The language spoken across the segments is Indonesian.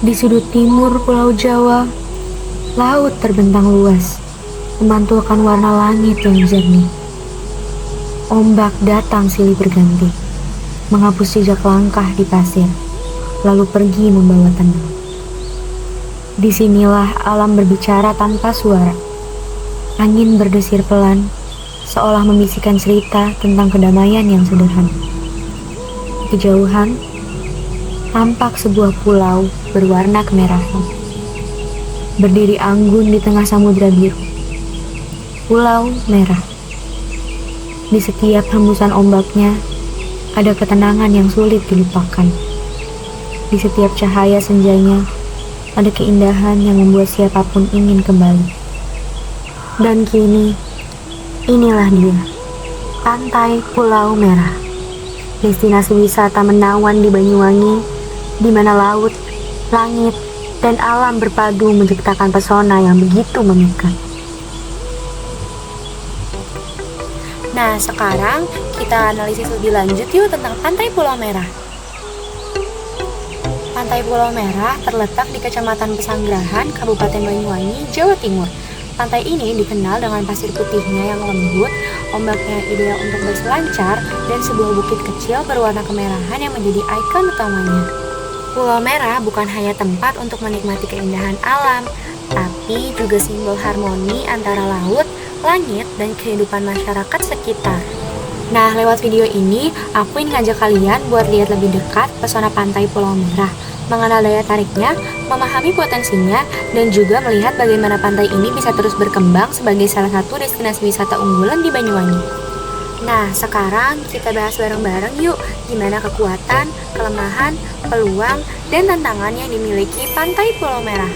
Di sudut timur Pulau Jawa, laut terbentang luas, memantulkan warna langit yang jernih. Ombak datang silih berganti, menghapus jejak langkah di pasir, lalu pergi membawa tenang. Disinilah alam berbicara tanpa suara. Angin berdesir pelan, seolah membisikkan cerita tentang kedamaian yang sederhana. Kejauhan, tampak sebuah pulau berwarna kemerahan, berdiri anggun di tengah samudra biru. Pulau merah. Di setiap hembusan ombaknya, ada ketenangan yang sulit dilupakan. Di setiap cahaya senjanya, ada keindahan yang membuat siapapun ingin kembali. Dan kini, inilah dia, Pantai Pulau Merah. Destinasi wisata menawan di Banyuwangi, di mana laut, langit, dan alam berpadu menciptakan pesona yang begitu memikat. Nah, sekarang kita analisis lebih lanjut yuk tentang Pantai Pulau Merah. Pantai Pulau Merah terletak di Kecamatan Pesanggerahan, Kabupaten Banyuwangi, Jawa Timur. Pantai ini dikenal dengan pasir putihnya yang lembut, ombaknya ideal untuk berselancar, dan sebuah bukit kecil berwarna kemerahan yang menjadi ikon utamanya. Pulau Merah bukan hanya tempat untuk menikmati keindahan alam, tapi juga simbol harmoni antara laut, langit, dan kehidupan masyarakat sekitar. Nah, lewat video ini, aku ingin ngajak kalian buat lihat lebih dekat pesona Pantai Pulau Merah, mengenal daya tariknya, memahami potensinya, dan juga melihat bagaimana pantai ini bisa terus berkembang sebagai salah satu destinasi wisata unggulan di Banyuwangi. Nah, sekarang kita bahas bareng-bareng yuk gimana kekuatan, kelemahan, peluang, dan tantangan yang dimiliki Pantai Pulau Merah.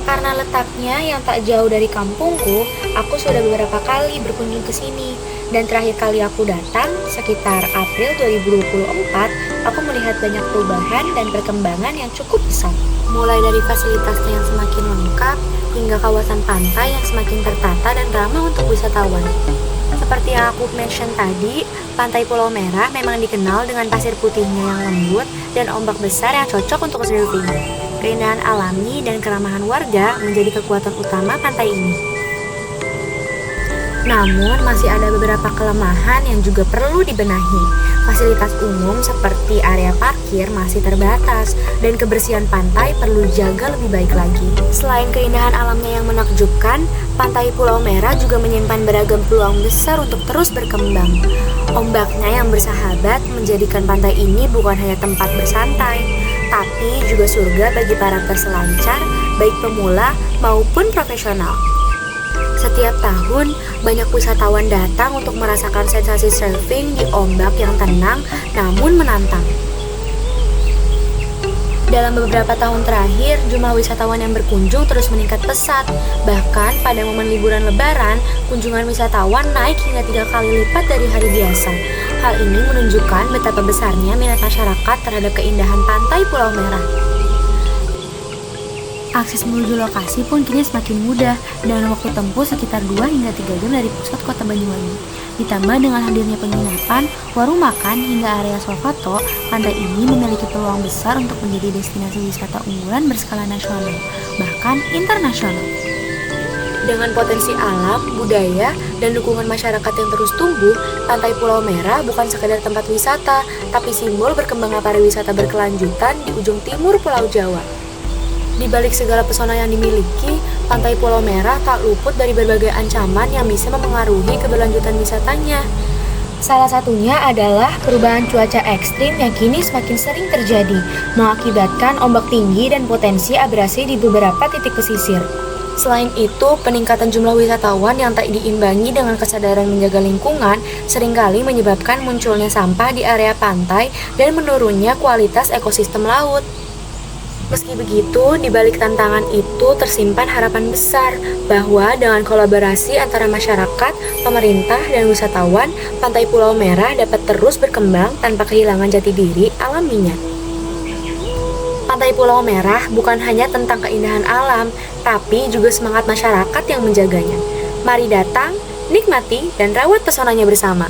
Karena letaknya yang tak jauh dari kampungku, aku sudah beberapa kali berkunjung ke sini. Dan terakhir kali aku datang, sekitar April 2024, aku melihat banyak perubahan dan perkembangan yang cukup besar. Mulai dari fasilitasnya yang semakin lengkap, hingga kawasan pantai yang semakin tertata dan ramah untuk wisatawan. Seperti yang aku mention tadi, Pantai Pulau Merah memang dikenal dengan pasir putihnya yang lembut dan ombak besar yang cocok untuk surfing. Keindahan alami dan keramahan warga menjadi kekuatan utama pantai ini. Namun, masih ada beberapa kelemahan yang juga perlu dibenahi. Fasilitas umum seperti area parkir masih terbatas, dan kebersihan pantai perlu dijaga lebih baik lagi. Selain keindahan alamnya yang menakjubkan, Pantai Pulau Merah juga menyimpan beragam peluang besar untuk terus berkembang. Ombaknya yang bersahabat menjadikan pantai ini bukan hanya tempat bersantai, tapi juga surga bagi para peselancar, baik pemula maupun profesional. Setiap tahun, banyak wisatawan datang untuk merasakan sensasi surfing di ombak yang tenang namun menantang. Dalam beberapa tahun terakhir, jumlah wisatawan yang berkunjung terus meningkat pesat. Bahkan pada momen liburan lebaran, kunjungan wisatawan naik hingga 3 kali lipat dari hari biasa. Hal ini menunjukkan betapa besarnya minat masyarakat terhadap keindahan Pantai Pulau Merah. Akses menuju lokasi pun kini semakin mudah, dengan waktu tempuh sekitar 2 hingga 3 jam dari pusat kota Banyuwangi. Ditambah dengan hadirnya penginapan, warung makan, hingga area swafoto, pantai ini memiliki peluang besar untuk menjadi destinasi wisata unggulan berskala nasional, bahkan internasional. Dengan potensi alam, budaya, dan dukungan masyarakat yang terus tumbuh, Pantai Pulau Merah bukan sekadar tempat wisata, tapi simbol berkembangnya pariwisata berkelanjutan di ujung timur Pulau Jawa. Di balik segala pesona yang dimiliki, Pantai Pulau Merah tak luput dari berbagai ancaman yang bisa memengaruhi keberlanjutan wisatanya. Salah satunya adalah perubahan cuaca ekstrim yang kini semakin sering terjadi, mengakibatkan ombak tinggi dan potensi abrasi di beberapa titik pesisir. Selain itu, peningkatan jumlah wisatawan yang tak diimbangi dengan kesadaran menjaga lingkungan seringkali menyebabkan munculnya sampah di area pantai dan menurunnya kualitas ekosistem laut. Meski begitu, di balik tantangan itu tersimpan harapan besar bahwa dengan kolaborasi antara masyarakat, pemerintah, dan wisatawan, Pantai Pulau Merah dapat terus berkembang tanpa kehilangan jati diri alaminya. Pantai Pulau Merah bukan hanya tentang keindahan alam, tapi juga semangat masyarakat yang menjaganya. Mari datang, nikmati, dan rawat pesonanya bersama.